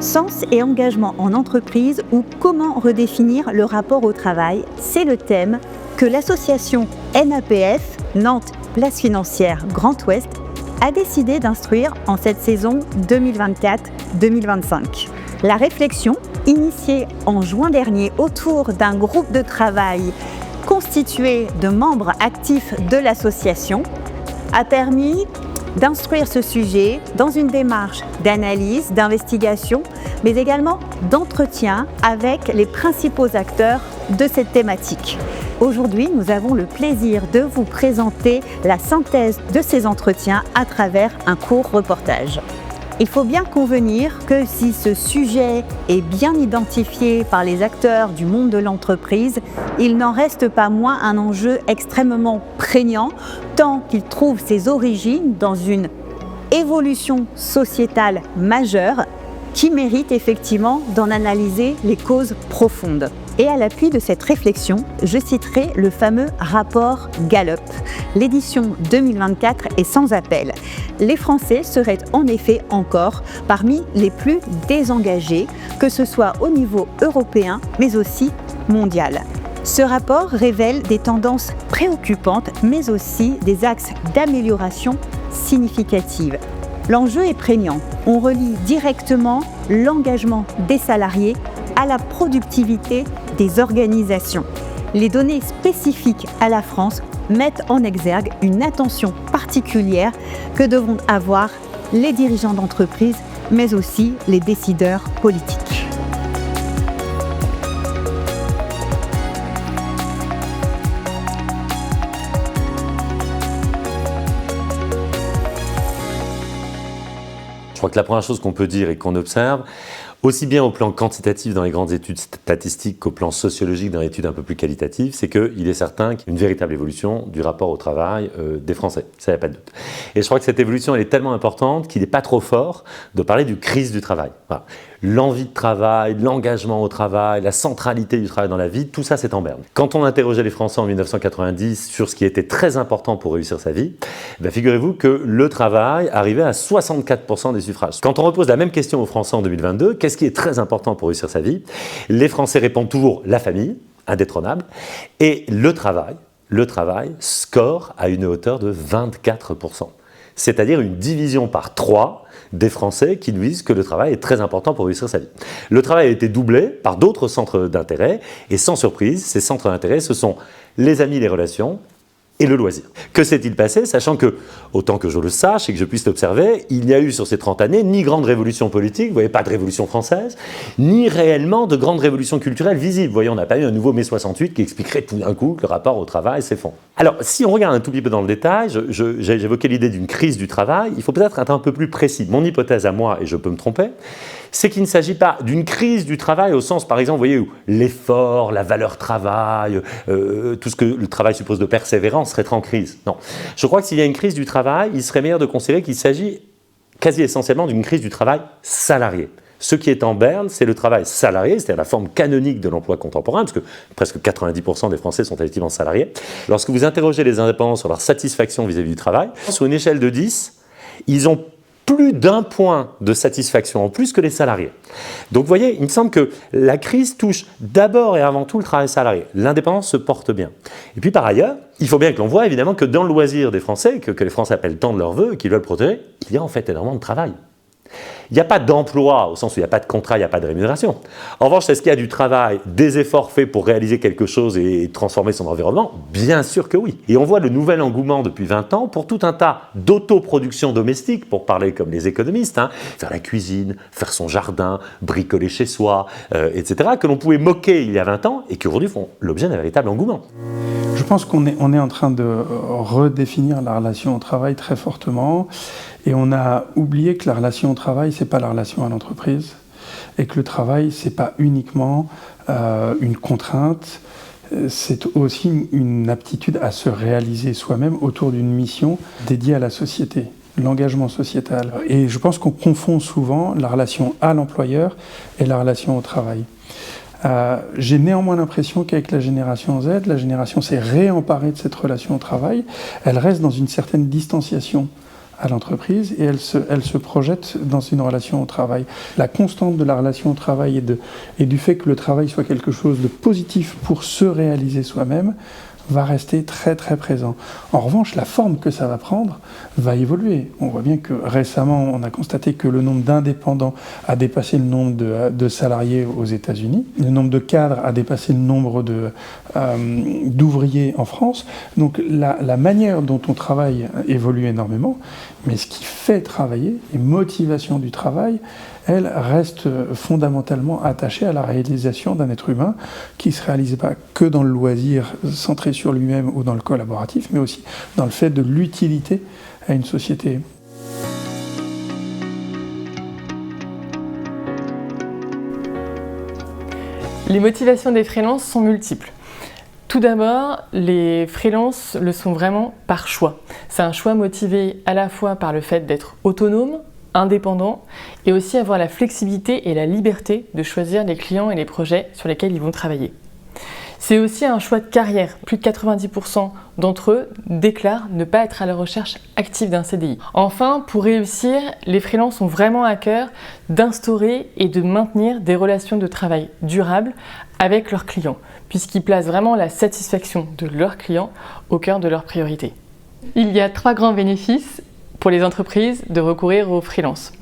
Sens et engagement en entreprise ou comment redéfinir le rapport au travail, c'est le thème que l'association NAPF, Nantes Place Financière Grand Ouest, a décidé d'instruire en cette saison 2024-2025. La réflexion, initiée en juin dernier autour d'un groupe de travail constitué de membres actifs de l'association, a permis d'instruire ce sujet dans une démarche d'analyse, d'investigation, mais également d'entretien avec les principaux acteurs de cette thématique. Aujourd'hui, nous avons le plaisir de vous présenter la synthèse de ces entretiens à travers un court reportage. Il faut bien convenir que si ce sujet est bien identifié par les acteurs du monde de l'entreprise, il n'en reste pas moins un enjeu extrêmement prégnant, tant qu'il trouve ses origines dans une évolution sociétale majeure qui mérite effectivement d'en analyser les causes profondes. Et à l'appui de cette réflexion, je citerai le fameux rapport Gallup. L'édition 2024 est sans appel. Les Français seraient en effet encore parmi les plus désengagés, que ce soit au niveau européen, mais aussi mondial. Ce rapport révèle des tendances préoccupantes, mais aussi des axes d'amélioration significatifs. L'enjeu est prégnant. On relie directement l'engagement des salariés à la productivité des organisations. Les données spécifiques à la France mettent en exergue une attention particulière que devront avoir les dirigeants d'entreprise, mais aussi les décideurs politiques. Je crois que la première chose qu'on peut dire et qu'on observe, aussi bien au plan quantitatif dans les grandes études statistiques qu'au plan sociologique dans les études un peu plus qualitatives, c'est qu'il est certain qu'il y a une véritable évolution du rapport au travail des Français. Ça, il n'y a pas de doute. Et je crois que cette évolution, elle est tellement importante qu'il n'est pas trop fort de parler d'une crise du travail. Voilà. L'envie de travail, l'engagement au travail, la centralité du travail dans la vie, tout ça c'est en berne. Quand on interrogeait les Français en 1990 sur ce qui était très important pour réussir sa vie, figurez-vous que le travail arrivait à 64% des suffrages. Quand on repose la même question aux Français en 2022, qu'est-ce qui est très important pour réussir sa vie? Les Français répondent toujours la famille, indétrônable, et le travail score à une hauteur de 24%. C'est-à-dire une division par 3 des Français qui nous disent que le travail est très important pour réussir sa vie. Le travail a été doublé par d'autres centres d'intérêt, et sans surprise, ces centres d'intérêt, ce sont les amis, les relations, et le loisir. Que s'est-il passé, sachant que, autant que je le sache et que je puisse l'observer, il n'y a eu sur ces 30 années ni grande révolution politique, vous voyez, pas de révolution française, ni réellement de grande révolution culturelle visible. Vous voyez, on n'a pas eu un nouveau mai 68 qui expliquerait tout d'un coup que le rapport au travail s'effondre. Alors, si on regarde un tout petit peu dans le détail, j'évoquais l'idée d'une crise du travail, il faut peut-être être un peu plus précis. Mon hypothèse à moi, et je peux me tromper, c'est qu'il ne s'agit pas d'une crise du travail au sens, par exemple, vous voyez, où l'effort, la valeur travail, tout ce que le travail suppose de persévérance serait en crise. Non. Je crois que s'il y a une crise du travail, il serait meilleur de considérer qu'il s'agit quasi essentiellement d'une crise du travail salarié. Ce qui est en berne, c'est le travail salarié, c'est-à-dire la forme canonique de l'emploi contemporain, parce que presque 90% des Français sont effectivement salariés. Lorsque vous interrogez les indépendants sur leur satisfaction vis-à-vis du travail, sur une échelle de 10, ils ont plus d'un point de satisfaction en plus que les salariés. Donc vous voyez, il me semble que la crise touche d'abord et avant tout le travail salarié. L'indépendance se porte bien. Et puis par ailleurs, il faut bien que l'on voit évidemment que dans le loisir des Français, que les Français appellent tant de leur vœu, qu'ils veulent protéger, il y a en fait énormément de travail. Il n'y a pas d'emploi, au sens où il n'y a pas de contrat, il n'y a pas de rémunération. En revanche, est-ce qu'il y a du travail, des efforts faits pour réaliser quelque chose et transformer son environnement? Bien sûr que oui. Et on voit le nouvel engouement depuis 20 ans pour tout un tas d'autoproduction domestique, pour parler comme les économistes, faire la cuisine, faire son jardin, bricoler chez soi, etc., que l'on pouvait moquer il y a 20 ans et qui aujourd'hui font l'objet d'un véritable engouement. Je pense qu'on est en train de redéfinir la relation au travail très fortement. Et on a oublié que la relation au travail, c'est pas la relation à l'entreprise, et que le travail, c'est pas uniquement une contrainte, c'est aussi une aptitude à se réaliser soi-même autour d'une mission dédiée à la société, l'engagement sociétal. Et je pense qu'on confond souvent la relation à l'employeur et la relation au travail. J'ai néanmoins l'impression qu'avec la génération Z, la génération s'est réemparée de cette relation au travail. Elle reste dans une certaine distanciation à l'entreprise et elle se projette dans une relation au travail. La constante de la relation au travail et du fait que le travail soit quelque chose de positif pour se réaliser soi-même va rester très très présent. En revanche, la forme que ça va prendre va évoluer. On voit bien que récemment, on a constaté que le nombre d'indépendants a dépassé le nombre de salariés aux États-Unis. Le nombre de cadres a dépassé le nombre d'ouvriers en France. Donc la manière dont on travaille évolue énormément, mais ce qui fait travailler, les motivations du travail, elle reste fondamentalement attachée à la réalisation d'un être humain qui ne se réalise pas que dans le loisir centré sur lui-même ou dans le collaboratif, mais aussi dans le fait de l'utilité à une société. Les motivations des freelances sont multiples. Tout d'abord, les freelances le sont vraiment par choix. C'est un choix motivé à la fois par le fait d'être autonome, indépendant, et aussi avoir la flexibilité et la liberté de choisir les clients et les projets sur lesquels ils vont travailler. C'est aussi un choix de carrière. Plus de 90% d'entre eux déclarent ne pas être à la recherche active d'un CDI. Enfin, pour réussir, les freelances ont vraiment à cœur d'instaurer et de maintenir des relations de travail durables avec leurs clients, puisqu'ils placent vraiment la satisfaction de leurs clients au cœur de leurs priorités. Il y a 3 grands bénéfices pour les entreprises de recourir aux freelances.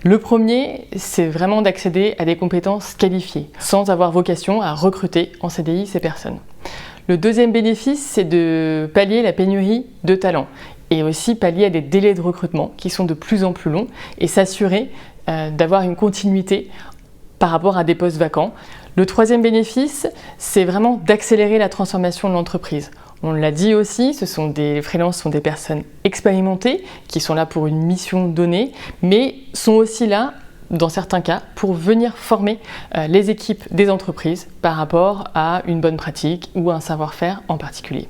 Le premier, c'est vraiment d'accéder à des compétences qualifiées, sans avoir vocation à recruter en CDI ces personnes. Le deuxième bénéfice, c'est de pallier la pénurie de talents et aussi pallier à des délais de recrutement qui sont de plus en plus longs et s'assurer d'avoir une continuité par rapport à des postes vacants. Le troisième bénéfice, c'est vraiment d'accélérer la transformation de l'entreprise. On l'a dit aussi, les freelances sont des personnes expérimentées qui sont là pour une mission donnée, mais sont aussi là, dans certains cas, pour venir former les équipes des entreprises par rapport à une bonne pratique ou un savoir-faire en particulier.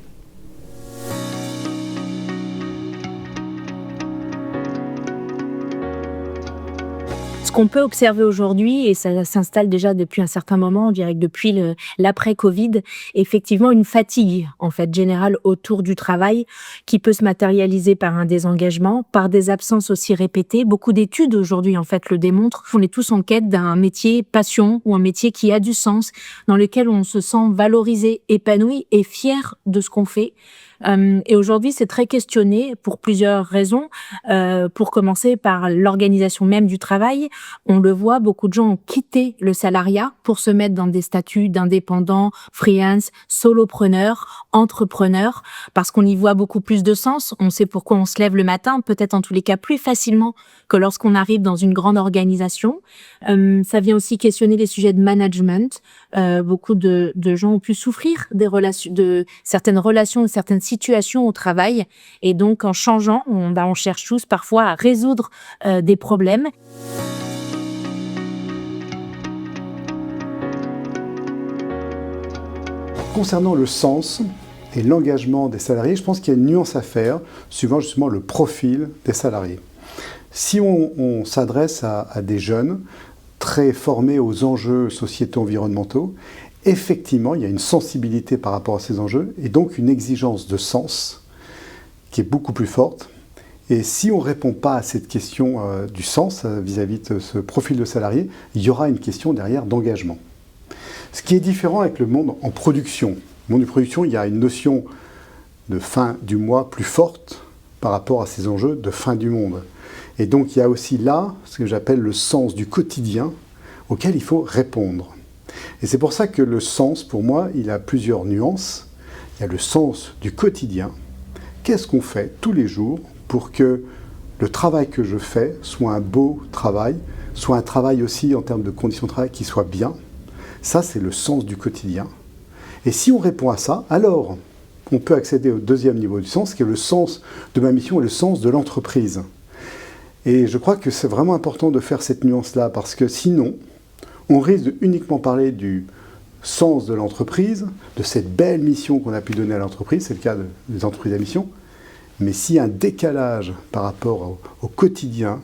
Ce qu'on peut observer aujourd'hui, et ça s'installe déjà depuis un certain moment, on dirait que depuis l'après-Covid, effectivement une fatigue en fait générale autour du travail qui peut se matérialiser par un désengagement, par des absences aussi répétées. Beaucoup d'études aujourd'hui en fait le démontrent. On est tous en quête d'un métier passion ou un métier qui a du sens, dans lequel on se sent valorisé, épanoui et fier de ce qu'on fait. Et aujourd'hui, c'est très questionné pour plusieurs raisons. Pour commencer par l'organisation même du travail. On le voit, beaucoup de gens ont quitté le salariat pour se mettre dans des statuts d'indépendants, freelance, solopreneurs, entrepreneurs, parce qu'on y voit beaucoup plus de sens. On sait pourquoi on se lève le matin, peut-être en tous les cas plus facilement que lorsqu'on arrive dans une grande organisation. Ça vient aussi questionner les sujets de management. Beaucoup de gens ont pu souffrir de certaines relations, certaines situations au travail. Et donc, en changeant, on cherche tous parfois à résoudre des problèmes. Concernant le sens et l'engagement des salariés, je pense qu'il y a une nuance à faire suivant justement le profil des salariés. Si on s'adresse à des jeunes très formés aux enjeux sociétaux environnementaux, effectivement, il y a une sensibilité par rapport à ces enjeux et donc une exigence de sens qui est beaucoup plus forte. Et si on ne répond pas à cette question du sens vis-à-vis de ce profil de salarié, il y aura une question derrière d'engagement. Ce qui est différent avec le monde en production. Le monde de production, il y a une notion de fin du mois plus forte par rapport à ces enjeux de fin du monde. Et donc il y a aussi là ce que j'appelle le sens du quotidien auquel il faut répondre. Et c'est pour ça que le sens, pour moi, il a plusieurs nuances. Il y a le sens du quotidien. Qu'est-ce qu'on fait tous les jours pour que le travail que je fais soit un beau travail, soit un travail aussi en termes de conditions de travail qui soit bien. Ça, c'est le sens du quotidien. Et si on répond à ça, alors on peut accéder au deuxième niveau du sens, qui est le sens de ma mission et le sens de l'entreprise. Et je crois que c'est vraiment important de faire cette nuance-là, parce que sinon, on risque de uniquement parler du sens de l'entreprise, de cette belle mission qu'on a pu donner à l'entreprise, c'est le cas des entreprises à mission, mais s'il y a un décalage par rapport au quotidien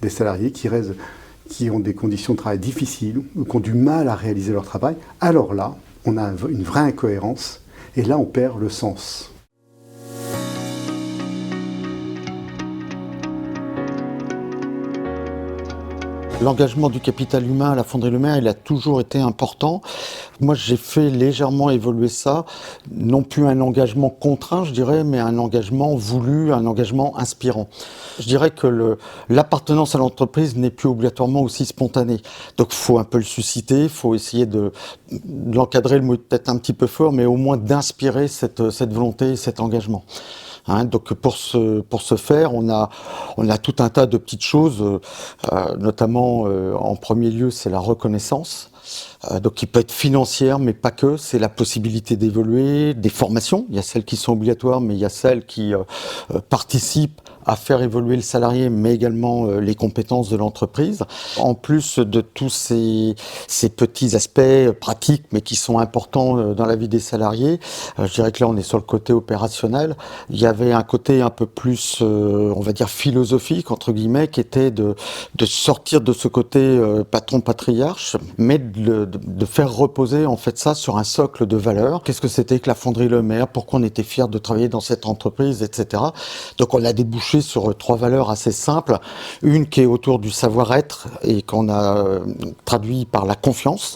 des salariés qui ont des conditions de travail difficiles ou qui ont du mal à réaliser leur travail, alors là, on a une vraie incohérence et là, on perd le sens. L'engagement du capital humain à la Fonderie Lemaire, il a toujours été important. Moi, j'ai fait légèrement évoluer ça, non plus un engagement contraint, je dirais, mais un engagement voulu, un engagement inspirant. Je dirais que l'appartenance à l'entreprise n'est plus obligatoirement aussi spontanée. Donc, il faut un peu le susciter, il faut essayer de l'encadrer, le mot est peut-être un petit peu fort, mais au moins d'inspirer cette volonté, cet engagement. Donc pour ce faire, on a tout un tas de petites choses, notamment en premier lieu, c'est la reconnaissance. Donc qui peut être financière, mais pas que. C'est la possibilité d'évoluer, des formations. Il y a celles qui sont obligatoires, mais il y a celles qui participent à faire évoluer le salarié, mais également les compétences de l'entreprise. En plus de tous ces petits aspects pratiques, mais qui sont importants dans la vie des salariés, je dirais que là, on est sur le côté opérationnel. Il y avait un côté un peu plus, on va dire, philosophique, entre guillemets, qui était de sortir de ce côté patron-patriarche, mais de faire reposer, en fait, ça sur un socle de valeurs. Qu'est-ce que c'était que la Fonderie Lemaire? Pourquoi on était fiers de travailler dans cette entreprise, etc. Donc, on a débouché sur 3 valeurs assez simples. Une qui est autour du savoir-être et qu'on a traduit par la confiance.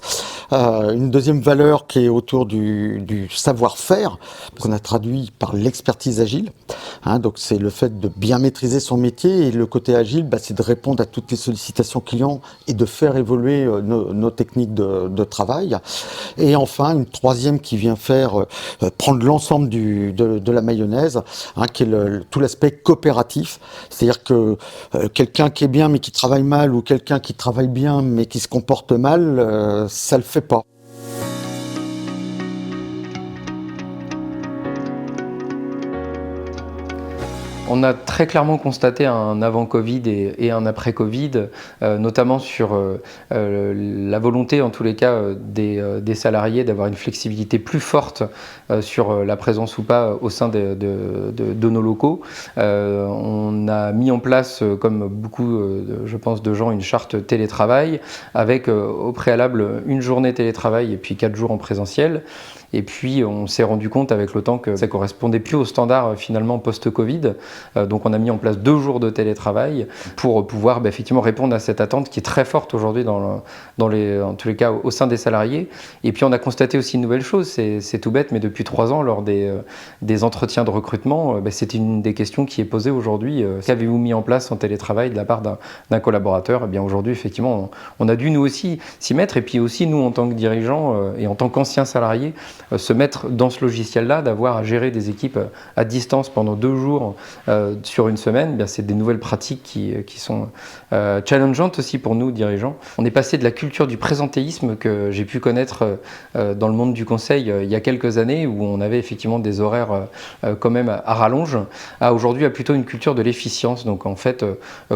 Une deuxième valeur qui est autour du savoir-faire, qu'on a traduit par l'expertise agile. Donc c'est le fait de bien maîtriser son métier, et le côté agile, c'est de répondre à toutes les sollicitations clients et de faire évoluer nos techniques de travail. Et enfin, une troisième qui vient faire prendre l'ensemble de la mayonnaise, qui est tout l'aspect coopératif. C'est-à-dire que quelqu'un qui est bien mais qui travaille mal, ou quelqu'un qui travaille bien mais qui se comporte mal, ça le fait pas. On a très clairement constaté un avant-Covid et un après-Covid, notamment sur la volonté, en tous les cas, des salariés d'avoir une flexibilité plus forte sur la présence ou pas au sein de nos locaux. On a mis en place, comme beaucoup, je pense, de gens, une charte télétravail avec au préalable une journée télétravail et puis 4 jours en présentiel. Et puis on s'est rendu compte avec le temps que ça correspondait plus aux standards finalement post-Covid. Donc on a mis en place 2 jours de télétravail pour pouvoir effectivement répondre à cette attente qui est très forte aujourd'hui en tous les cas au sein des salariés. Et puis on a constaté aussi une nouvelle chose, c'est tout bête, mais depuis 3 ans lors des entretiens de recrutement, c'est une des questions qui est posée aujourd'hui. Qu'avez-vous mis en place en télétravail de la part d'un collaborateur? Eh bien aujourd'hui effectivement on a dû nous aussi s'y mettre, et puis aussi nous en tant que dirigeants et en tant qu'anciens salariés se mettre dans ce logiciel-là, d'avoir à gérer des équipes à distance pendant 2 jours sur une semaine. C'est des nouvelles pratiques qui sont challengeantes aussi pour nous dirigeants. On est passé de la culture du présentéisme que j'ai pu connaître dans le monde du conseil il y a quelques années, où on avait effectivement des horaires quand même à rallonge, à aujourd'hui à plutôt une culture de l'efficience. Donc en fait,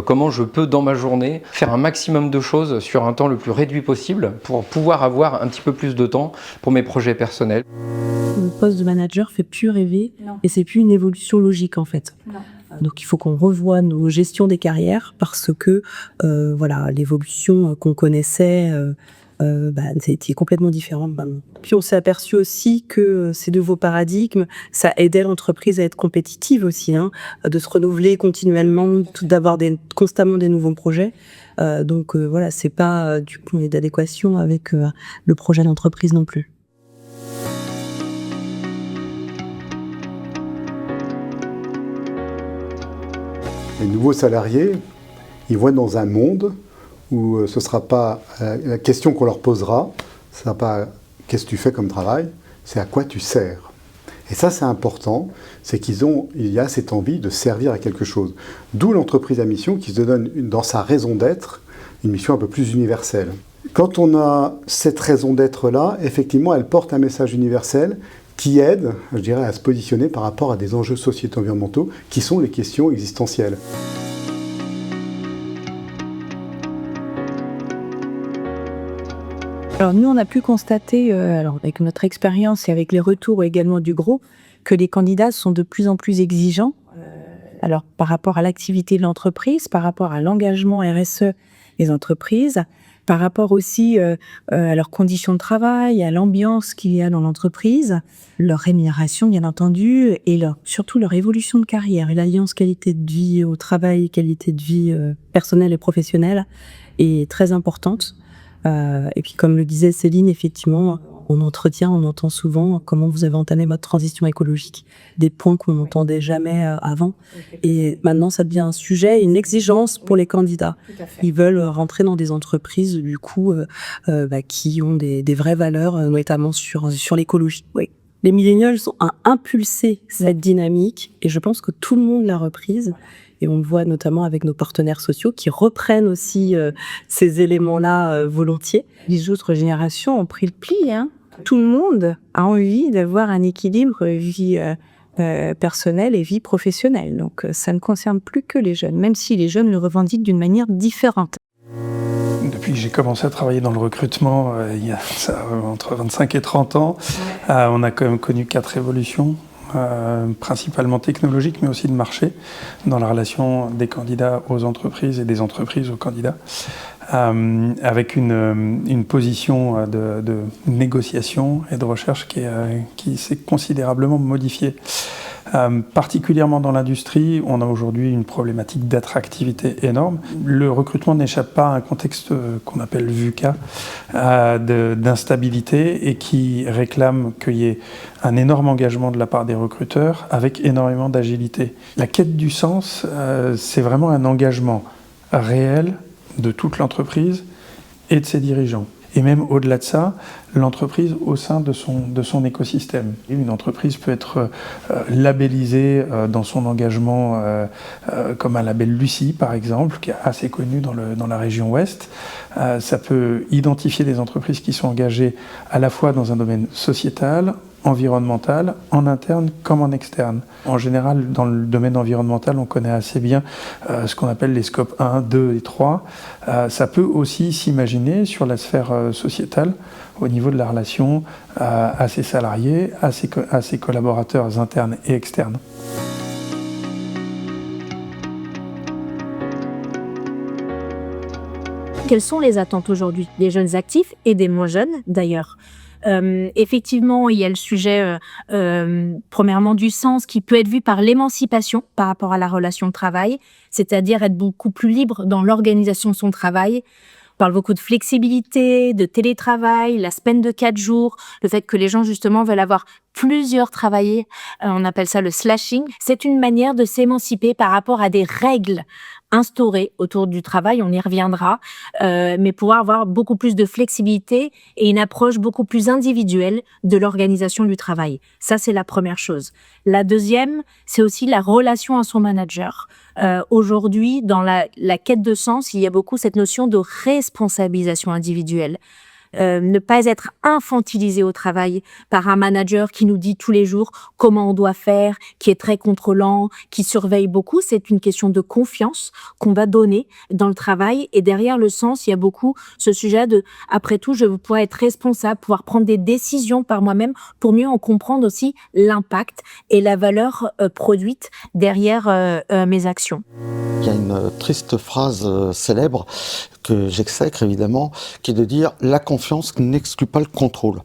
comment je peux dans ma journée faire un maximum de choses sur un temps le plus réduit possible pour pouvoir avoir un petit peu plus de temps pour mes projets personnels. Le poste de manager fait plus rêver, et c'est plus une évolution logique en fait. Non. Donc il faut qu'on revoie nos gestions des carrières, parce que l'évolution qu'on connaissait c'était complètement différent. Puis on s'est aperçu aussi que ces nouveaux paradigmes, ça aidait l'entreprise à être compétitive aussi, de se renouveler continuellement, d'avoir constamment des nouveaux projets. C'est pas du coup d'adéquation avec le projet d'entreprise non plus. Les nouveaux salariés, ils vont être dans un monde où ce ne sera pas la question qu'on leur posera, ce ne sera pas qu'est-ce que tu fais comme travail, c'est à quoi tu sers. Et ça, c'est important, c'est il y a cette envie de servir à quelque chose. D'où l'entreprise à mission qui se donne dans sa raison d'être une mission un peu plus universelle. Quand on a cette raison d'être-là, effectivement, elle porte un message universel qui aide, je dirais, à se positionner par rapport à des enjeux sociétaux environnementaux qui sont les questions existentielles. Alors nous, on a pu constater, avec notre expérience et avec les retours également du groupe, que les candidats sont de plus en plus exigeants. Alors par rapport à l'activité de l'entreprise, par rapport à l'engagement RSE des entreprises, par rapport aussi à leurs conditions de travail, à l'ambiance qu'il y a dans l'entreprise, leur rémunération bien entendu, et surtout leur évolution de carrière, et l'alliance qualité de vie au travail, qualité de vie personnelle et professionnelle est très importante. Et puis comme le disait Céline, effectivement, en entretien, on entend souvent comment vous avez entamé votre transition écologique, des points qu'on n'entendait jamais avant. Et maintenant, ça devient un sujet, une exigence pour les candidats. Ils veulent rentrer dans des entreprises, du coup, qui ont des vraies valeurs, notamment sur l'écologie. Oui. Les millennials ont impulsé cette dynamique et je pense que tout le monde l'a reprise. Et on le voit notamment avec nos partenaires sociaux qui reprennent aussi ces éléments-là volontiers. Les autres générations ont pris le pli, hein. Tout le monde a envie d'avoir un équilibre vie personnelle et vie professionnelle. Donc ça ne concerne plus que les jeunes, même si les jeunes le revendiquent d'une manière différente. Depuis que j'ai commencé à travailler dans le recrutement, il y a entre 25 et 30 ans, on a quand même connu 4 évolutions. Principalement technologiques, mais aussi de marché, dans la relation des candidats aux entreprises et des entreprises aux candidats, avec une position de négociation et de recherche qui s'est considérablement modifiée. Particulièrement dans l'industrie, on a aujourd'hui une problématique d'attractivité énorme. Le recrutement n'échappe pas à un contexte qu'on appelle VUCA, d'instabilité, et qui réclame qu'il y ait un énorme engagement de la part des recruteurs avec énormément d'agilité. La quête du sens, c'est vraiment un engagement réel de toute l'entreprise et de ses dirigeants. Et même au-delà de ça, l'entreprise au sein de son écosystème. Une entreprise peut être labellisée dans son engagement comme un label Lucie, par exemple, qui est assez connu dans la région Ouest. Ça peut identifier des entreprises qui sont engagées à la fois dans un domaine sociétal, environnemental, en interne comme en externe. En général, dans le domaine environnemental, on connaît assez bien ce qu'on appelle les scopes 1, 2 et 3. Ça peut aussi s'imaginer sur la sphère sociétale, au niveau de la relation à ses salariés, à ses collaborateurs internes et externes. Quelles sont les attentes aujourd'hui des jeunes actifs et des moins jeunes d'ailleurs ? Effectivement, il y a le sujet, premièrement, du sens qui peut être vu par l'émancipation par rapport à la relation de travail, c'est-à-dire être beaucoup plus libre dans l'organisation de son travail. On parle beaucoup de flexibilité, de télétravail, la semaine de 4 jours, le fait que les gens justement veulent avoir plusieurs travaillés, on appelle ça le slashing. C'est une manière de s'émanciper par rapport à des règles instaurées autour du travail, on y reviendra, mais pouvoir avoir beaucoup plus de flexibilité et une approche beaucoup plus individuelle de l'organisation du travail. Ça, c'est la première chose. La deuxième, c'est aussi la relation à son manager. Aujourd'hui, dans la quête de sens, il y a beaucoup cette notion de responsabilisation individuelle. Ne pas être infantilisé au travail par un manager qui nous dit tous les jours comment on doit faire, qui est très contrôlant, qui surveille beaucoup. C'est une question de confiance qu'on va donner dans le travail. Et derrière le sens, il y a beaucoup ce sujet de, après tout, je veux pouvoir être responsable, pouvoir prendre des décisions par moi-même pour mieux en comprendre aussi l'impact et la valeur produite derrière mes actions. Il y a une triste phrase célèbre que j'exècre évidemment, qui est de dire « la confiance n'exclut pas le contrôle ».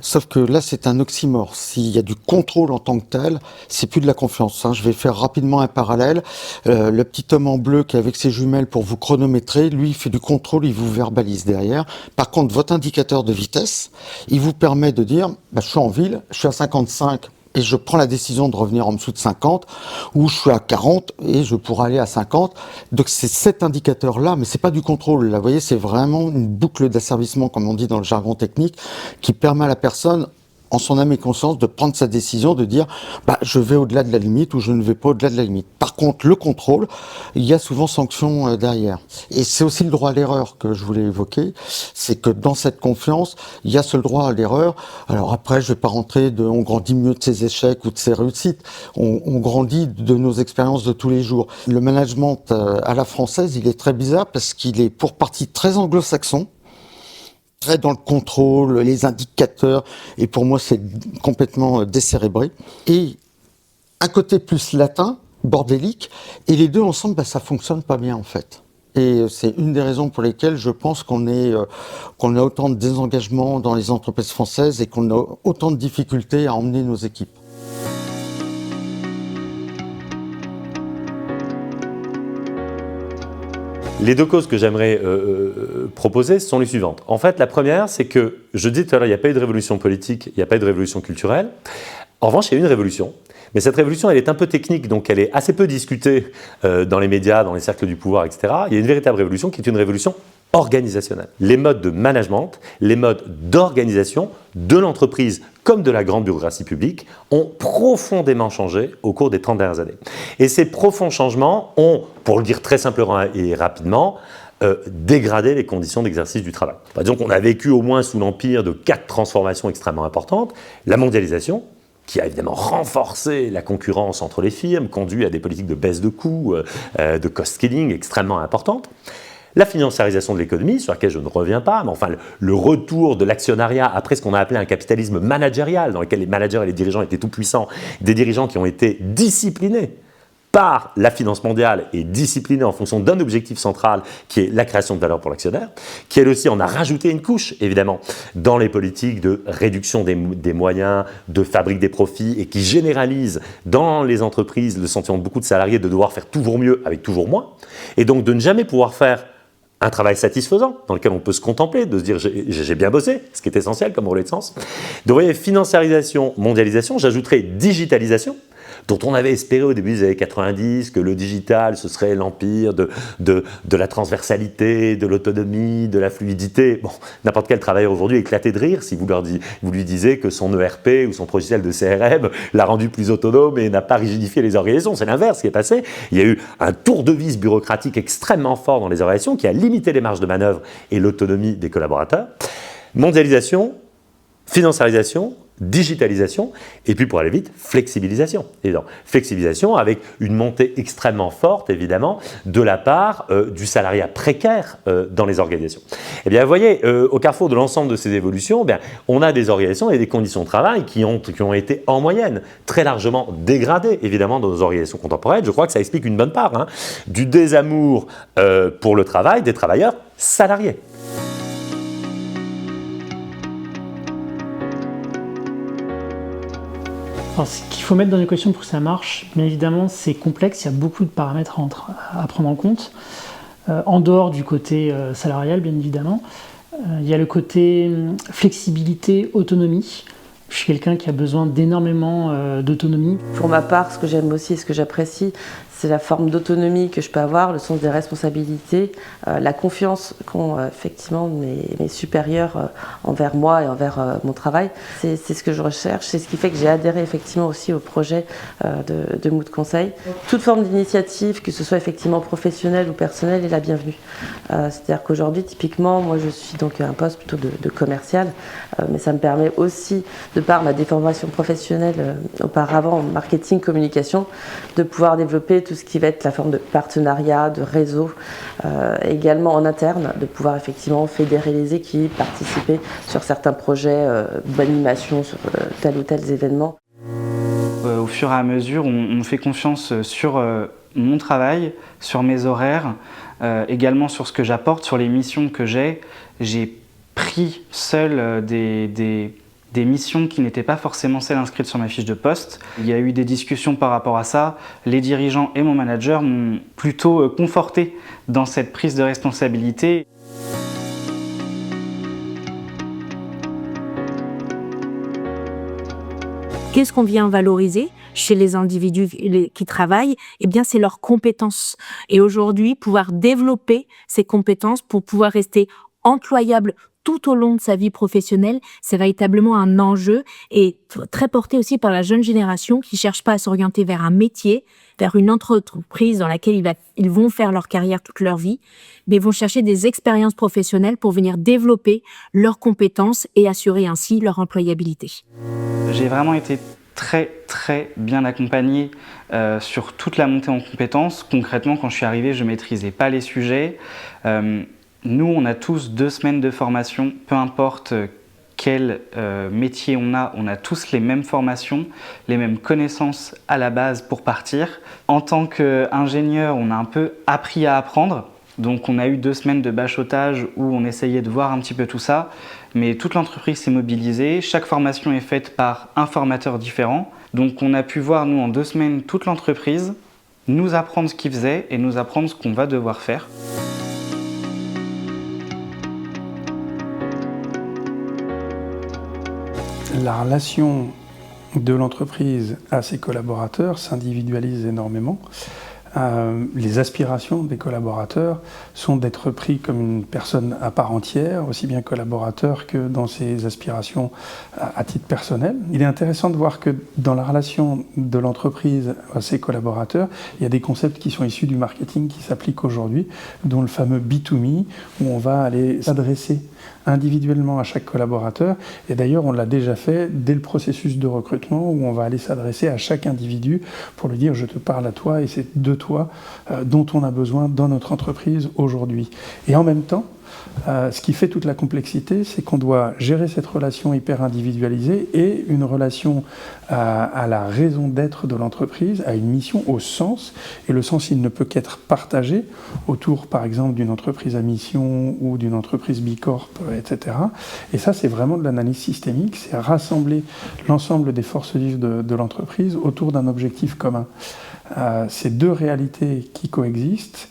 Sauf que là, c'est un oxymore. S'il y a du contrôle en tant que tel, c'est plus de la confiance. Je vais faire rapidement un parallèle. Le petit homme en bleu qui est avec ses jumelles pour vous chronométrer, lui, il fait du contrôle, il vous verbalise derrière. Par contre, votre indicateur de vitesse, il vous permet de dire « je suis en ville, je suis à 55 ». Et je prends la décision de revenir en dessous de 50, ou je suis à 40 et je pourrais aller à 50. Donc c'est cet indicateur-là, mais c'est pas du contrôle. Là, vous voyez, c'est vraiment une boucle d'asservissement, comme on dit dans le jargon technique, qui permet à la personne, en son âme et conscience, de prendre sa décision, de dire je vais au-delà de la limite ou je ne vais pas au-delà de la limite. Par contre, le contrôle, il y a souvent sanction derrière. Et c'est aussi le droit à l'erreur que je voulais évoquer. C'est que dans cette confiance, il y a ce droit à l'erreur. Alors après, je vais pas rentrer on grandit mieux de ses échecs ou de ses réussites. On grandit de nos expériences de tous les jours. Le management à la française, il est très bizarre parce qu'il est pour partie très anglo-saxon, très dans le contrôle, les indicateurs, et pour moi c'est complètement décérébré. Et un côté plus latin, bordélique, et les deux ensemble, ça fonctionne pas bien en fait. Et c'est une des raisons pour lesquelles je pense qu'on a autant de désengagement dans les entreprises françaises et qu'on a autant de difficultés à emmener nos équipes. Les deux causes que j'aimerais proposer sont les suivantes. En fait, la première, c'est que, je disais tout à l'heure, il n'y a pas eu de révolution politique, il n'y a pas eu de révolution culturelle. En revanche, il y a eu une révolution. Mais cette révolution, elle est un peu technique, donc elle est assez peu discutée dans les médias, dans les cercles du pouvoir, etc. Il y a une véritable révolution qui est une révolution organisationnelle. Les modes de management, les modes d'organisation de l'entreprise comme de la grande bureaucratie publique ont profondément changé au cours des 30 dernières années. Et ces profonds changements ont, pour le dire très simplement et rapidement, dégradé les conditions d'exercice du travail. Disons qu'on a vécu au moins sous l'empire de 4 transformations extrêmement importantes. La mondialisation, qui a évidemment renforcé la concurrence entre les firmes, conduit à des politiques de baisse de coûts, de cost-killing extrêmement importantes. La financiarisation de l'économie, sur laquelle je ne reviens pas, mais enfin le retour de l'actionnariat après ce qu'on a appelé un capitalisme managérial, dans lequel les managers et les dirigeants étaient tout puissants, des dirigeants qui ont été disciplinés par la finance mondiale et disciplinée en fonction d'un objectif central qui est la création de valeur pour l'actionnaire, qui elle aussi en a rajouté une couche, évidemment, dans les politiques de réduction des moyens, de fabrique des profits et qui généralise dans les entreprises le sentiment de beaucoup de salariés de devoir faire toujours mieux avec toujours moins et donc de ne jamais pouvoir faire un travail satisfaisant dans lequel on peut se contempler, de se dire j'ai bien bossé, ce qui est essentiel comme relais de sens. Donc vous voyez, financiarisation, mondialisation, j'ajouterais digitalisation, dont on avait espéré au début des années 90 que le digital, ce serait l'empire de la transversalité, de l'autonomie, de la fluidité. Bon, n'importe quel travailleur aujourd'hui est éclaté de rire si vous lui disiez que son ERP ou son logiciel de CRM l'a rendu plus autonome et n'a pas rigidifié les organisations. C'est l'inverse qui est passé. Il y a eu un tour de vis bureaucratique extrêmement fort dans les organisations qui a limité les marges de manœuvre et l'autonomie des collaborateurs. Mondialisation, financiarisation, digitalisation, et puis pour aller vite, flexibilisation. Évidemment. Flexibilisation avec une montée extrêmement forte, évidemment, de la part du salariat précaire dans les organisations. Eh bien, vous voyez, au carrefour de l'ensemble de ces évolutions, bien, on a des organisations et des conditions de travail qui ont été, en moyenne, très largement dégradées, évidemment, dans nos organisations contemporaines. Je crois que ça explique une bonne part du désamour pour le travail des travailleurs salariés. Alors, ce qu'il faut mettre dans l'équation pour que ça marche, bien évidemment, c'est complexe, il y a beaucoup de paramètres à prendre en compte. En dehors du côté salarial, bien évidemment, il y a le côté flexibilité, autonomie. Je suis quelqu'un qui a besoin d'énormément d'autonomie. Pour ma part, ce que j'aime aussi et ce que j'apprécie, c'est la forme d'autonomie que je peux avoir, le sens des responsabilités, la confiance qu'ont effectivement mes supérieurs envers moi et envers mon travail. C'est ce que je recherche, c'est ce qui fait que j'ai adhéré effectivement aussi au projet de Mood Conseil. Toute forme d'initiative, que ce soit effectivement professionnelle ou personnelle, est la bienvenue. C'est-à-dire qu'aujourd'hui, typiquement, moi je suis donc à un poste plutôt de commercial, mais ça me permet aussi, de par ma déformation professionnelle auparavant en marketing, communication, de pouvoir développer tout ce qui va être la forme de partenariat, de réseau, également en interne, de pouvoir effectivement fédérer les équipes, participer sur certains projets d'animation sur tel ou tel événement. Au fur et à mesure, on fait confiance sur mon travail, sur mes horaires, également sur ce que j'apporte, sur les missions que j'ai. J'ai pris seul des missions qui n'étaient pas forcément celles inscrites sur ma fiche de poste. Il y a eu des discussions par rapport à ça. Les dirigeants et mon manager m'ont plutôt conforté dans cette prise de responsabilité. Qu'est-ce qu'on vient valoriser chez les individus qui travaillent? Eh bien, c'est leurs compétences. Et aujourd'hui, pouvoir développer ces compétences pour pouvoir rester employable tout au long de sa vie professionnelle, c'est véritablement un enjeu et très porté aussi par la jeune génération qui cherche pas à s'orienter vers un métier, vers une entreprise dans laquelle ils vont faire leur carrière toute leur vie, mais vont chercher des expériences professionnelles pour venir développer leurs compétences et assurer ainsi leur employabilité. J'ai vraiment été très bien accompagné sur toute la montée en compétences. Concrètement, quand je suis arrivé, je maîtrisais pas les sujets. Nous, on a tous 2 semaines de formation, peu importe quel métier on a tous les mêmes formations, les mêmes connaissances à la base pour partir. En tant qu'ingénieur, on a un peu appris à apprendre. Donc on a eu 2 semaines de bachotage où on essayait de voir un petit peu tout ça, mais toute l'entreprise s'est mobilisée, chaque formation est faite par un formateur différent. Donc on a pu voir, nous, en 2 semaines, toute l'entreprise, nous apprendre ce qu'ils faisaient et nous apprendre ce qu'on va devoir faire. la relation de l'entreprise à ses collaborateurs s'individualise énormément. Les aspirations des collaborateurs sont d'être pris comme une personne à part entière, aussi bien collaborateur que dans ses aspirations à titre personnel. Il est intéressant de voir que dans la relation de l'entreprise à ses collaborateurs, il y a des concepts qui sont issus du marketing qui s'appliquent aujourd'hui, dont le fameux B2Me, où on va aller s'adresser individuellement à chaque collaborateur. Et d'ailleurs, on l'a déjà fait dès le processus de recrutement, où on va aller s'adresser à chaque individu pour lui dire « je te parle à toi et c'est de toi dont on a besoin dans notre entreprise aujourd'hui ». Et en même temps, ce qui fait toute la complexité, c'est qu'on doit gérer cette relation hyper individualisée et une relation à la raison d'être de l'entreprise, à une mission, au sens. Et le sens, il ne peut qu'être partagé autour, par exemple, d'une entreprise à mission ou d'une entreprise bicorp, etc. Et ça, c'est vraiment de l'analyse systémique, c'est rassembler l'ensemble des forces vives de l'entreprise autour d'un objectif commun. Ces deux réalités qui coexistent,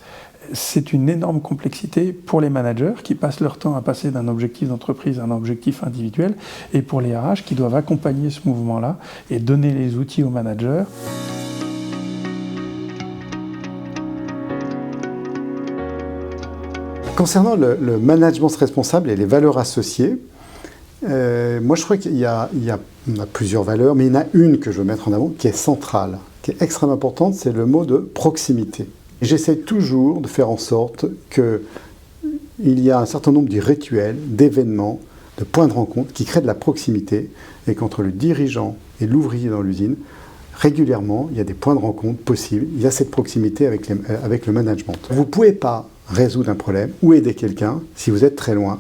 c'est une énorme complexité pour les managers qui passent leur temps à passer d'un objectif d'entreprise à un objectif individuel et pour les RH qui doivent accompagner ce mouvement-là et donner les outils aux managers. Concernant le management responsable et les valeurs associées, moi je crois qu'il y a plusieurs valeurs, mais il y en a une que je veux mettre en avant qui est centrale, qui est extrêmement importante, c'est le mot de proximité. J'essaie toujours de faire en sorte qu'il y a un certain nombre de rituels, d'événements, de points de rencontre qui créent de la proximité et qu'entre le dirigeant et l'ouvrier dans l'usine, régulièrement, il y a des points de rencontre possibles. Il y a cette proximité avec le management. Vous ne pouvez pas résoudre un problème ou aider quelqu'un si vous êtes très loin.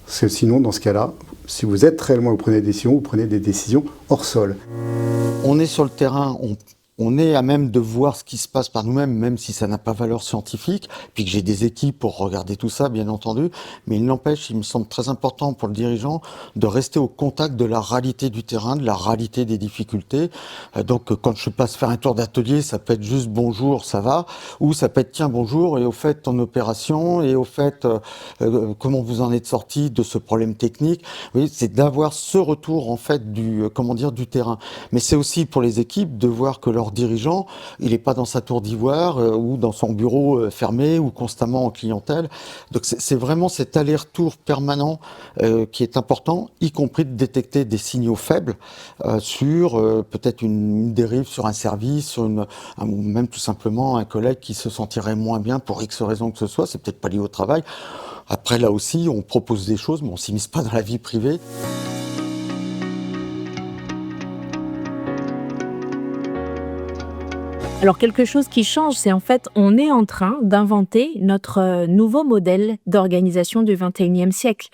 Parce que sinon, dans ce cas-là, si vous êtes très loin, vous prenez des décisions hors sol. On est sur le terrain, on est à même de voir ce qui se passe par nous-mêmes, même si ça n'a pas valeur scientifique, puis que j'ai des équipes pour regarder tout ça, bien entendu, mais il n'empêche, il me semble très important pour le dirigeant de rester au contact de la réalité du terrain, de la réalité des difficultés. Donc quand je passe faire un tour d'atelier, ça peut être juste bonjour, ça va, ou ça peut être tiens bonjour, et au fait ton opération, et au fait comment vous en êtes sorti de ce problème technique. Oui, c'est d'avoir ce retour en fait du terrain. Mais c'est aussi pour les équipes de voir que leur dirigeant, il n'est pas dans sa tour d'ivoire ou dans son bureau fermé ou constamment en clientèle. Donc c'est vraiment cet aller-retour permanent qui est important, y compris de détecter des signaux faibles sur peut-être une dérive sur un service, ou même tout simplement un collègue qui se sentirait moins bien pour X raison que ce soit, c'est peut-être pas lié au travail. Après là aussi, on propose des choses, mais on s'immisce pas dans la vie privée. Alors quelque chose qui change, c'est en fait, on est en train d'inventer notre nouveau modèle d'organisation du 21e siècle.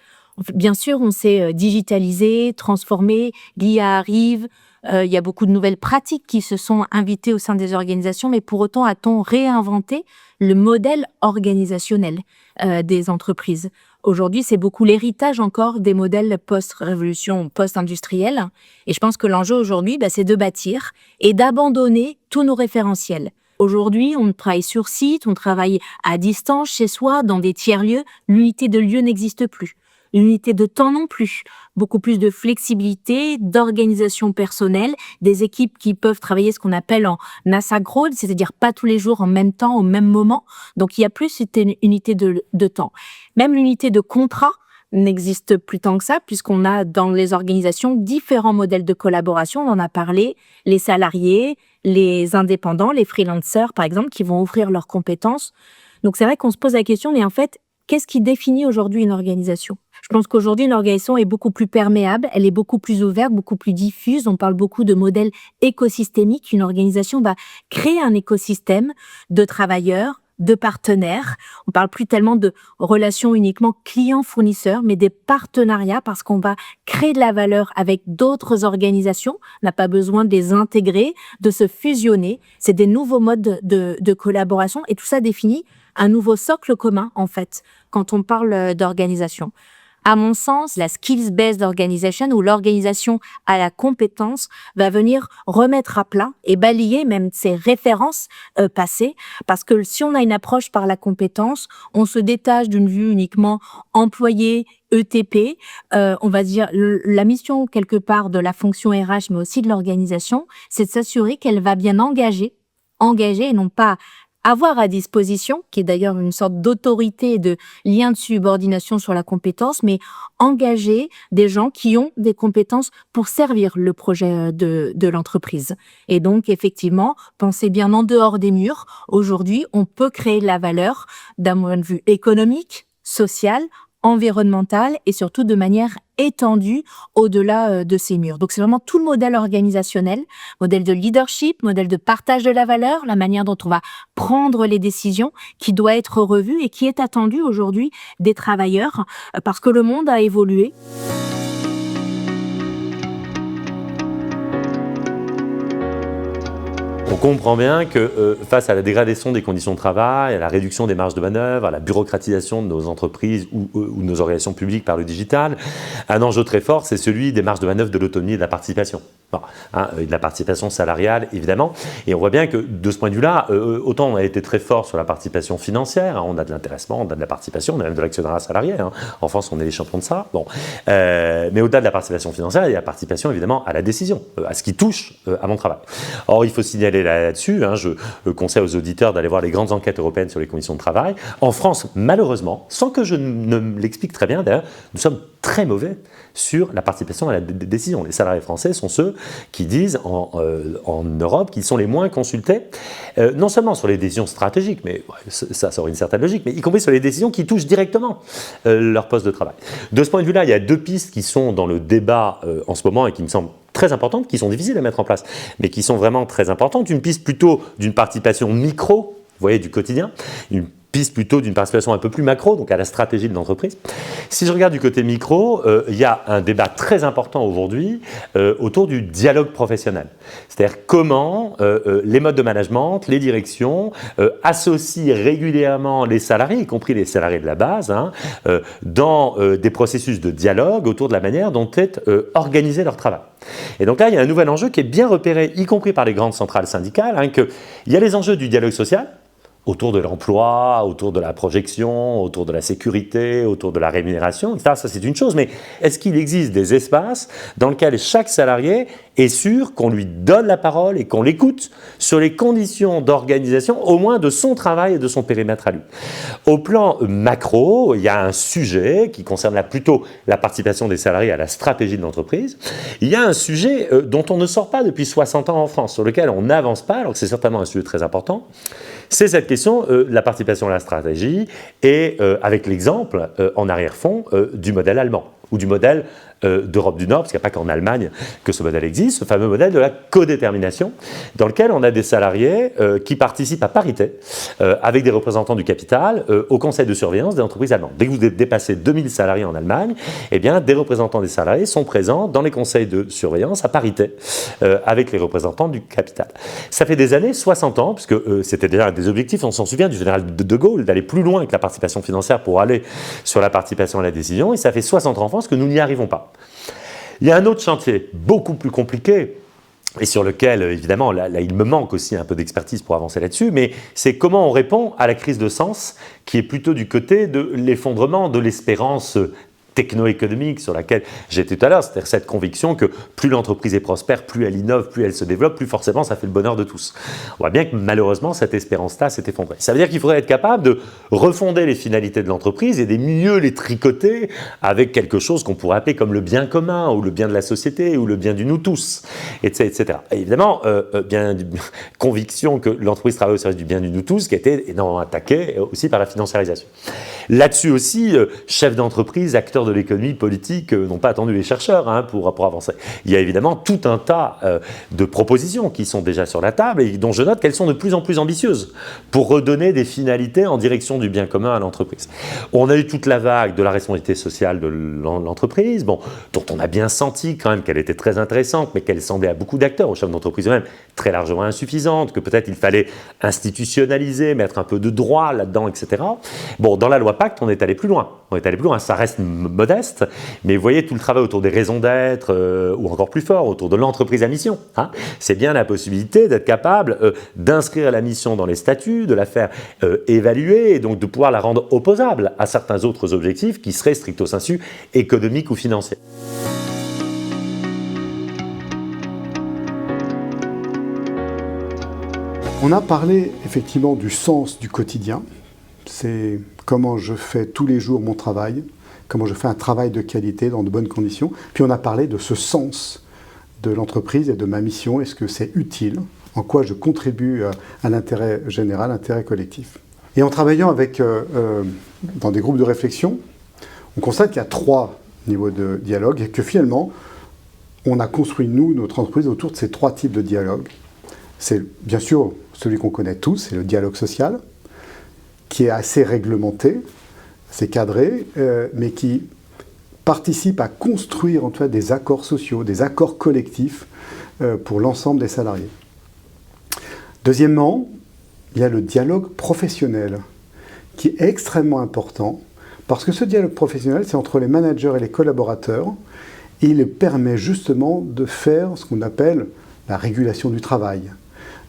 Bien sûr, on s'est digitalisé, transformé, l'IA arrive, il y a beaucoup de nouvelles pratiques qui se sont invitées au sein des organisations, mais pour autant a-t-on réinventé le modèle organisationnel des entreprises. Aujourd'hui, c'est beaucoup l'héritage encore des modèles post-révolution, post-industrielle. Et je pense que l'enjeu aujourd'hui, c'est de bâtir et d'abandonner tous nos référentiels. Aujourd'hui, on travaille sur site, on travaille à distance, chez soi, dans des tiers-lieux. L'unité de lieu n'existe plus. L'unité de temps non plus. Beaucoup plus de flexibilité, d'organisation personnelle, des équipes qui peuvent travailler ce qu'on appelle en asynchrone, c'est-à-dire pas tous les jours en même temps, au même moment. Donc il y a plus cette unité de temps. Même l'unité de contrat n'existe plus tant que ça, puisqu'on a dans les organisations différents modèles de collaboration. On en a parlé, les salariés, les indépendants, les freelancers par exemple, qui vont offrir leurs compétences. Donc c'est vrai qu'on se pose la question, mais en fait, qu'est-ce qui définit aujourd'hui une organisation ? Je pense qu'aujourd'hui, une organisation est beaucoup plus perméable, elle est beaucoup plus ouverte, beaucoup plus diffuse. On parle beaucoup de modèles écosystémiques. Une organisation va créer un écosystème de travailleurs, de partenaires. On parle plus tellement de relations uniquement client-fournisseur, mais des partenariats parce qu'on va créer de la valeur avec d'autres organisations. On n'a pas besoin de les intégrer, de se fusionner. C'est des nouveaux modes de collaboration et tout ça définit un nouveau socle commun, en fait, quand on parle d'organisation. À mon sens, la skills-based organization ou l'organisation à la compétence va venir remettre à plat et balayer même ces références passées, parce que si on a une approche par la compétence, on se détache d'une vue uniquement employée ETP, on va dire, la mission quelque part de la fonction RH, mais aussi de l'organisation, c'est de s'assurer qu'elle va bien engager et non pas avoir à disposition, qui est d'ailleurs une sorte d'autorité, de lien de subordination sur la compétence, mais engager des gens qui ont des compétences pour servir le projet de l'entreprise. Et donc, effectivement, pensez bien en dehors des murs. Aujourd'hui, on peut créer de la valeur d'un point de vue économique, social, environnemental et surtout de manière étendue au-delà de ces murs. Donc c'est vraiment tout le modèle organisationnel, modèle de leadership, modèle de partage de la valeur, la manière dont on va prendre les décisions qui doit être revu et qui est attendu aujourd'hui des travailleurs parce que le monde a évolué. On comprend bien que face à la dégradation des conditions de travail, à la réduction des marges de manœuvre, à la bureaucratisation de nos entreprises ou de nos organisations publiques par le digital, un enjeu très fort, c'est celui des marges de manœuvre de l'autonomie et de la participation. Bon, et de la participation salariale, évidemment. Et on voit bien que de ce point de vue-là, autant on a été très fort sur la participation financière, on a de l'intéressement, on a de la participation, on a même de l'actionnariat salarié. En France, on est les champions de ça. Bon. Mais au-delà de la participation financière, il y a la participation, évidemment, à la décision, à ce qui touche à mon travail. Or, il faut signaler là-dessus, je conseille aux auditeurs d'aller voir les grandes enquêtes européennes sur les conditions de travail. En France, malheureusement, sans que je ne l'explique très bien, d'ailleurs, nous sommes très mauvais sur la participation à la décision. Les salariés français sont ceux qui disent en Europe qu'ils sont les moins consultés, non seulement sur les décisions stratégiques, mais ça aurait une certaine logique, mais y compris sur les décisions qui touchent directement leur poste de travail. De ce point de vue-là, il y a deux pistes qui sont dans le débat en ce moment et qui me semblent très importantes, qui sont difficiles à mettre en place, mais qui sont vraiment très importantes. Une piste plutôt d'une participation micro, vous voyez, du quotidien, une piste plutôt d'une participation un peu plus macro, donc à la stratégie de l'entreprise. Si je regarde du côté micro, il y a un débat très important aujourd'hui autour du dialogue professionnel. C'est-à-dire comment les modes de management, les directions associent régulièrement les salariés, y compris les salariés de la base, dans des processus de dialogue autour de la manière dont est organisé leur travail. Et donc là, il y a un nouvel enjeu qui est bien repéré, y compris par les grandes centrales syndicales, qu'il y a les enjeux du dialogue social, autour de l'emploi, autour de la projection, autour de la sécurité, autour de la rémunération, etc. Ça, c'est une chose, mais est-ce qu'il existe des espaces dans lesquels chaque salarié est sûr qu'on lui donne la parole et qu'on l'écoute sur les conditions d'organisation, au moins de son travail et de son périmètre à lui? Au plan macro, il y a un sujet qui concerne plutôt la participation des salariés à la stratégie de l'entreprise. Il y a un sujet dont on ne sort pas depuis 60 ans en France, sur lequel on n'avance pas, alors que c'est certainement un sujet très important. C'est cette question de la participation à la stratégie et avec l'exemple en arrière-fond du modèle allemand ou du modèle d'Europe du Nord, parce qu'il n'y a pas qu'en Allemagne que ce modèle existe, ce fameux modèle de la codétermination, dans lequel on a des salariés qui participent à parité avec des représentants du capital au conseil de surveillance des entreprises allemandes. Dès que vous dépassez 2000 salariés en Allemagne, eh bien, des représentants des salariés sont présents dans les conseils de surveillance à parité avec les représentants du capital. Ça fait des années, 60 ans, puisque c'était déjà un des objectifs, on s'en souvient, du général de Gaulle, d'aller plus loin que la participation financière pour aller sur la participation à la décision, et ça fait 60 ans en France que nous n'y arrivons pas. Il y a un autre chantier beaucoup plus compliqué et sur lequel, évidemment, là, il me manque aussi un peu d'expertise pour avancer là-dessus, mais c'est comment on répond à la crise de sens qui est plutôt du côté de l'effondrement de l'espérance techno-économique sur laquelle j'étais tout à l'heure, c'est-à-dire cette conviction que plus l'entreprise est prospère, plus elle innove, plus elle se développe, plus forcément ça fait le bonheur de tous. On voit bien que malheureusement cette espérance-là s'est effondrée. Ça veut dire qu'il faudrait être capable de refonder les finalités de l'entreprise et de mieux les tricoter avec quelque chose qu'on pourrait appeler comme le bien commun ou le bien de la société ou le bien du nous tous, etc. Et évidemment, conviction que l'entreprise travaille au service du bien du nous tous qui a été énormément attaquée aussi par la financiarisation. Là-dessus aussi, chefs d'entreprise, acteurs de l'économie politique n'ont pas attendu les chercheurs pour avancer. Il y a évidemment tout un tas de propositions qui sont déjà sur la table et dont je note qu'elles sont de plus en plus ambitieuses pour redonner des finalités en direction du bien commun à l'entreprise. On a eu toute la vague de la responsabilité sociale de l'entreprise, dont on a bien senti quand même qu'elle était très intéressante, mais qu'elle semblait à beaucoup d'acteurs, aux chefs d'entreprise eux-mêmes, très largement insuffisante, que peut-être il fallait institutionnaliser, mettre un peu de droit là-dedans, etc. Bon, dans la loi Pacte, on est allé plus loin. Ça reste modeste, mais vous voyez tout le travail autour des raisons d'être, ou encore plus fort, autour de l'entreprise à mission. Hein. C'est bien la possibilité d'être capable d'inscrire la mission dans les statuts, de la faire évaluer, et donc de pouvoir la rendre opposable à certains autres objectifs qui seraient stricto sensu économiques ou financiers. On a parlé effectivement du sens du quotidien. C'est comment je fais tous les jours mon travail, comment je fais un travail de qualité dans de bonnes conditions. Puis on a parlé de ce sens de l'entreprise et de ma mission. Est-ce que c'est utile? En quoi je contribue à l'intérêt général, l'intérêt collectif? Et en travaillant avec, dans des groupes de réflexion, on constate qu'il y a 3 niveaux de dialogue et que finalement, on a construit, nous, notre entreprise, autour de ces 3 types de dialogue. C'est bien sûr celui qu'on connaît tous, c'est le dialogue social, qui est assez réglementé, assez cadré, mais qui participe à construire en tout cas des accords sociaux, des accords collectifs pour l'ensemble des salariés. Deuxièmement, il y a le dialogue professionnel, qui est extrêmement important, parce que ce dialogue professionnel, c'est entre les managers et les collaborateurs, et il permet justement de faire ce qu'on appelle la régulation du travail,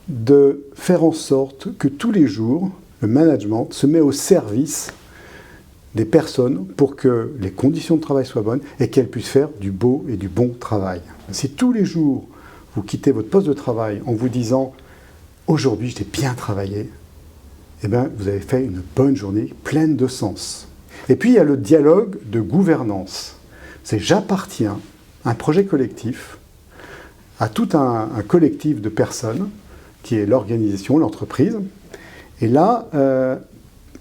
de faire en sorte que tous les jours, le management se met au service des personnes pour que les conditions de travail soient bonnes et qu'elles puissent faire du beau et du bon travail. Si tous les jours, vous quittez votre poste de travail en vous disant « Aujourd'hui, j'ai bien travaillé », eh bien, vous avez fait une bonne journée pleine de sens. Et puis, il y a le dialogue de gouvernance. C'est « J'appartiens à un projet collectif, à tout un collectif de personnes qui est l'organisation, l'entreprise. Et là,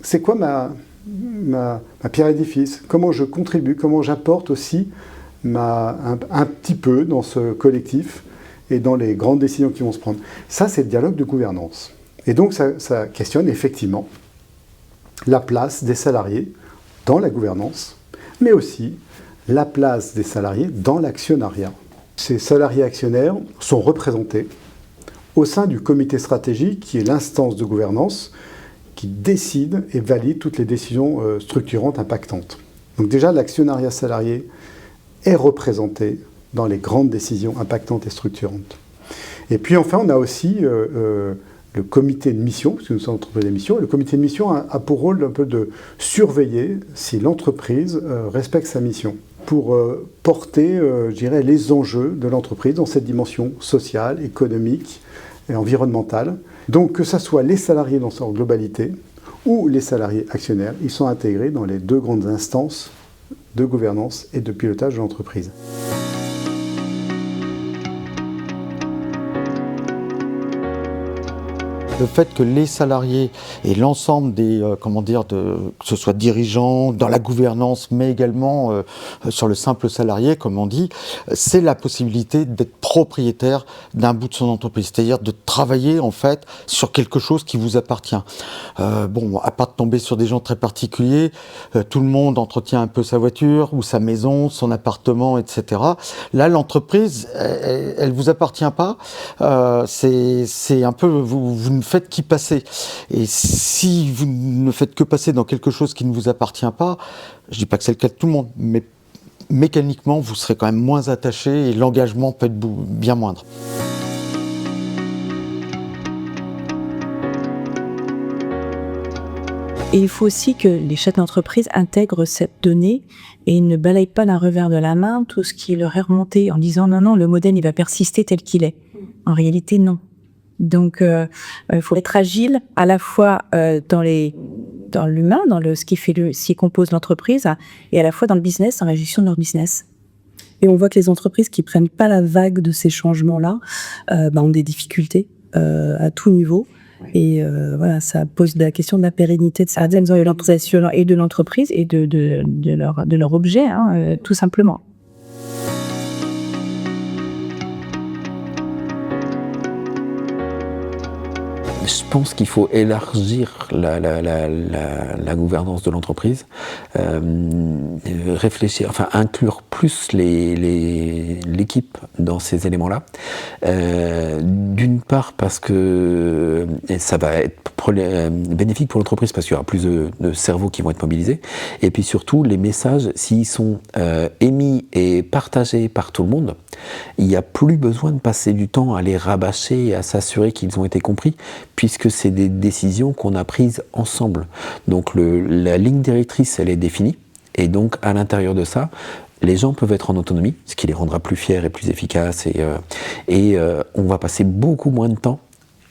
c'est quoi ma pierre édifice? Comment je contribue? Comment j'apporte aussi un petit peu dans ce collectif et dans les grandes décisions qui vont se prendre? Ça, c'est le dialogue de gouvernance. Et donc, ça questionne effectivement la place des salariés dans la gouvernance, mais aussi la place des salariés dans l'actionnariat. Ces salariés actionnaires sont représentés au sein du comité stratégique, qui est l'instance de gouvernance qui décide et valide toutes les décisions structurantes, impactantes. Donc déjà, l'actionnariat salarié est représenté dans les grandes décisions impactantes et structurantes. Et puis enfin, on a aussi le comité de mission, parce que nous sommes entreprise de mission, et le comité de mission a pour rôle un peu de surveiller si l'entreprise respecte sa mission, pour porter, je dirais, les enjeux de l'entreprise dans cette dimension sociale, économique et environnementale. Donc que ce soit les salariés dans leur globalité ou les salariés actionnaires, ils sont intégrés dans les 2 grandes instances de gouvernance et de pilotage de l'entreprise. Le fait que les salariés et l'ensemble des, que ce soit dirigeants, dans la gouvernance, mais également sur le simple salarié, comme on dit, c'est la possibilité d'être propriétaire d'un bout de son entreprise, c'est-à-dire de travailler en fait sur quelque chose qui vous appartient. À part de tomber sur des gens très particuliers, tout le monde entretient un peu sa voiture ou sa maison, son appartement, etc. Là, l'entreprise, elle vous appartient pas. C'est un peu vous ne faites qu'y passer. Et si vous ne faites que passer dans quelque chose qui ne vous appartient pas, je dis pas que c'est le cas de tout le monde, mais mécaniquement, vous serez quand même moins attaché et l'engagement peut être bien moindre. Et il faut aussi que les chefs d'entreprise intègrent cette donnée et ne balayent pas d'un revers de la main tout ce qui leur est remonté en disant non, le modèle il va persister tel qu'il est. En réalité, non. Donc, il faut être agile à la fois dans l'humain, dans ce qui compose l'entreprise, et à la fois dans le business, dans la gestion de leur business. Et on voit que les entreprises qui prennent pas la vague de ces changements-là ont des difficultés à tout niveau. Et ça pose la question de la pérennité de certaines organisations et de l'entreprise et de leur objet, tout simplement. Je pense qu'il faut élargir la gouvernance de l'entreprise, réfléchir, enfin inclure plus l'équipe dans ces éléments-là. D'une part parce que ça va être bénéfique pour l'entreprise parce qu'il y aura plus de cerveaux qui vont être mobilisés. Et puis surtout, les messages, s'ils sont émis et partagés par tout le monde, il n'y a plus besoin de passer du temps à les rabâcher et à s'assurer qu'ils ont été compris, puisque c'est des décisions qu'on a prises ensemble. Donc la ligne directrice, elle est définie, et donc à l'intérieur de ça, les gens peuvent être en autonomie, ce qui les rendra plus fiers et plus efficaces, et on va passer beaucoup moins de temps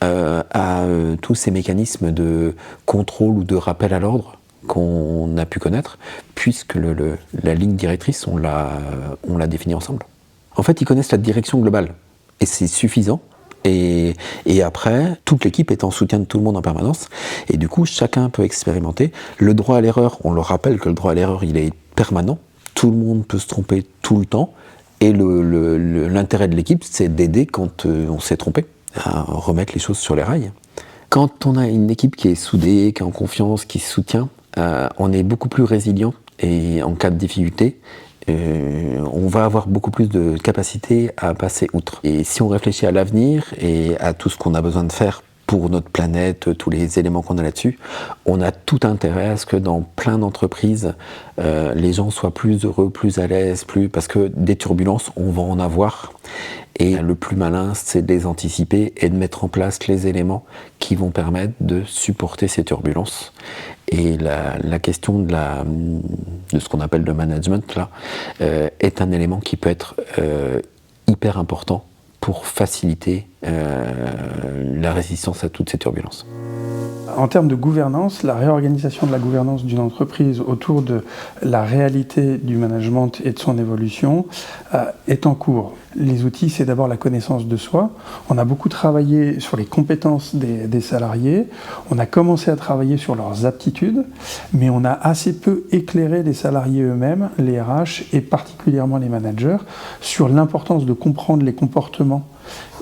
à tous ces mécanismes de contrôle ou de rappel à l'ordre qu'on a pu connaître, puisque la ligne directrice, on l'a définie ensemble. En fait, ils connaissent la direction globale, et c'est suffisant. Et après, toute l'équipe est en soutien de tout le monde en permanence, et du coup, chacun peut expérimenter. Le droit à l'erreur, on le rappelle que le droit à l'erreur, il est permanent. Tout le monde peut se tromper tout le temps, et l'intérêt de l'équipe, c'est d'aider quand on s'est trompé, à remettre les choses sur les rails. Quand on a une équipe qui est soudée, qui est en confiance, qui se soutient, on est beaucoup plus résilient, et en cas de difficulté, on va avoir beaucoup plus de capacité à passer outre. Et si on réfléchit à l'avenir et à tout ce qu'on a besoin de faire pour notre planète, tous les éléments qu'on a là-dessus, on a tout intérêt à ce que dans plein d'entreprises, les gens soient plus heureux, plus à l'aise, parce que des turbulences, on va en avoir. Et le plus malin, c'est de les anticiper et de mettre en place les éléments qui vont permettre de supporter ces turbulences. Et la question de ce qu'on appelle le management, là, est un élément qui peut être hyper important pour faciliter la résistance à toutes ces turbulences. En termes de gouvernance, la réorganisation de la gouvernance d'une entreprise autour de la réalité du management et de son évolution est en cours. Les outils, c'est d'abord la connaissance de soi. On a beaucoup travaillé sur les compétences des salariés. On a commencé à travailler sur leurs aptitudes, mais on a assez peu éclairé les salariés eux-mêmes, les RH et particulièrement les managers, sur l'importance de comprendre les comportements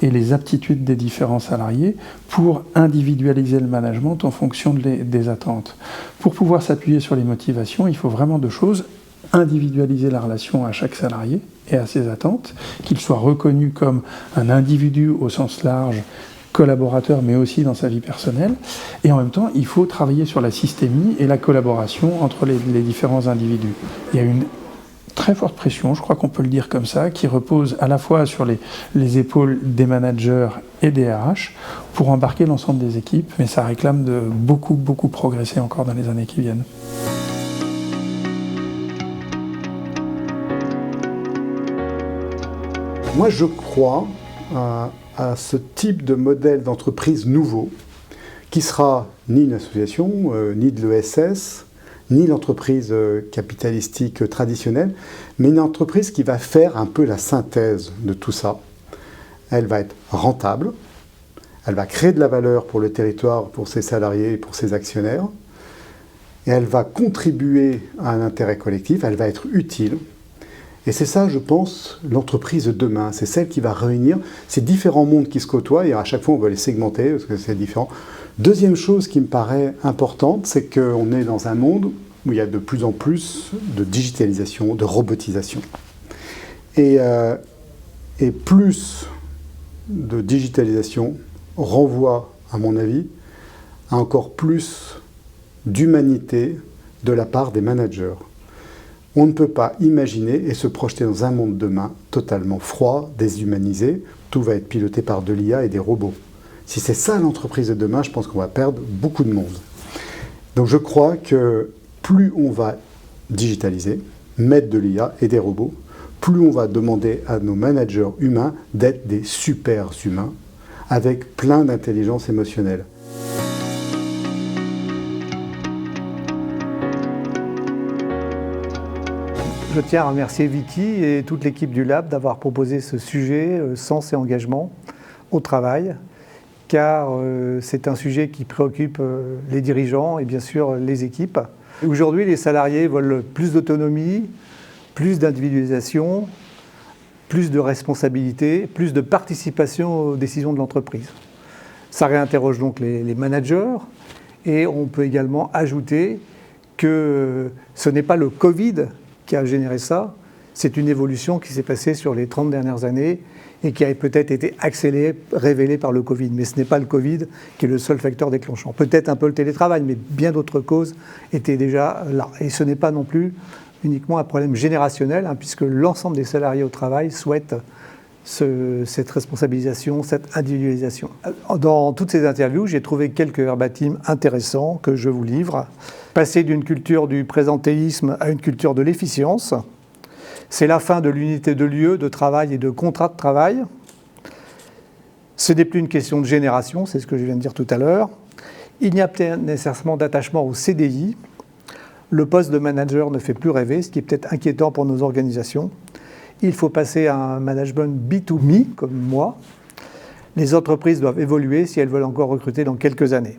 et les aptitudes des différents salariés pour individualiser le management en fonction des attentes. Pour pouvoir s'appuyer sur les motivations, il faut vraiment deux choses. Individualiser la relation à chaque salarié et à ses attentes, qu'il soit reconnu comme un individu au sens large, collaborateur, mais aussi dans sa vie personnelle. Et en même temps, il faut travailler sur la systémie et la collaboration entre les différents individus. Il y a une très forte pression, je crois qu'on peut le dire comme ça, qui repose à la fois sur les épaules des managers et des RH pour embarquer l'ensemble des équipes, mais ça réclame de beaucoup progresser encore dans les années qui viennent. Moi, je crois à ce type de modèle d'entreprise nouveau, qui sera ni une association, ni de l'ESS, ni l'entreprise capitalistique traditionnelle, mais une entreprise qui va faire un peu la synthèse de tout ça. Elle va être rentable, elle va créer de la valeur pour le territoire, pour ses salariés et pour ses actionnaires, et elle va contribuer à un intérêt collectif, elle va être utile. Et c'est ça, je pense, l'entreprise de demain. C'est celle qui va réunir ces différents mondes qui se côtoient, et à chaque fois on va les segmenter, parce que c'est différent. Deuxième chose qui me paraît importante, c'est qu'on est dans un monde où il y a de plus en plus de digitalisation, de robotisation. Et plus de digitalisation renvoie, à mon avis, à encore plus d'humanité de la part des managers. On ne peut pas imaginer et se projeter dans un monde demain totalement froid, déshumanisé. Tout va être piloté par de l'IA et des robots. Si c'est ça l'entreprise de demain, je pense qu'on va perdre beaucoup de monde. Donc je crois que plus on va digitaliser, mettre de l'IA et des robots, plus on va demander à nos managers humains d'être des super humains avec plein d'intelligence émotionnelle. Je tiens à remercier Vicky et toute l'équipe du Lab d'avoir proposé ce sujet sens et engagement au travail, car c'est un sujet qui préoccupe les dirigeants et bien sûr les équipes. Aujourd'hui, les salariés veulent plus d'autonomie, plus d'individualisation, plus de responsabilité, plus de participation aux décisions de l'entreprise. Ça réinterroge donc les managers et on peut également ajouter que ce n'est pas le Covid qui a généré ça, c'est une évolution qui s'est passée sur les 30 dernières années et qui a peut-être été accélérée, révélée par le Covid. Mais ce n'est pas le Covid qui est le seul facteur déclenchant. Peut-être un peu le télétravail, mais bien d'autres causes étaient déjà là. Et ce n'est pas non plus uniquement un problème générationnel, puisque l'ensemble des salariés au travail souhaitent cette responsabilisation, cette individualisation. Dans toutes ces interviews, j'ai trouvé quelques verbatim intéressants que je vous livre. Passer d'une culture du présentéisme à une culture de l'efficience. C'est la fin de l'unité de lieu, de travail et de contrat de travail. Ce n'est plus une question de génération, c'est ce que je viens de dire tout à l'heure. Il n'y a pas nécessairement d'attachement au CDI. Le poste de manager ne fait plus rêver, ce qui est peut-être inquiétant pour nos organisations. Il faut passer à un management B2Me, comme moi. Les entreprises doivent évoluer si elles veulent encore recruter dans quelques années.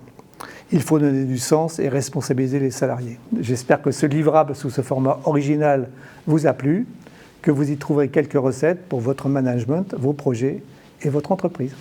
Il faut donner du sens et responsabiliser les salariés. J'espère que ce livrable sous ce format original vous a plu, que vous y trouverez quelques recettes pour votre management, vos projets et votre entreprise.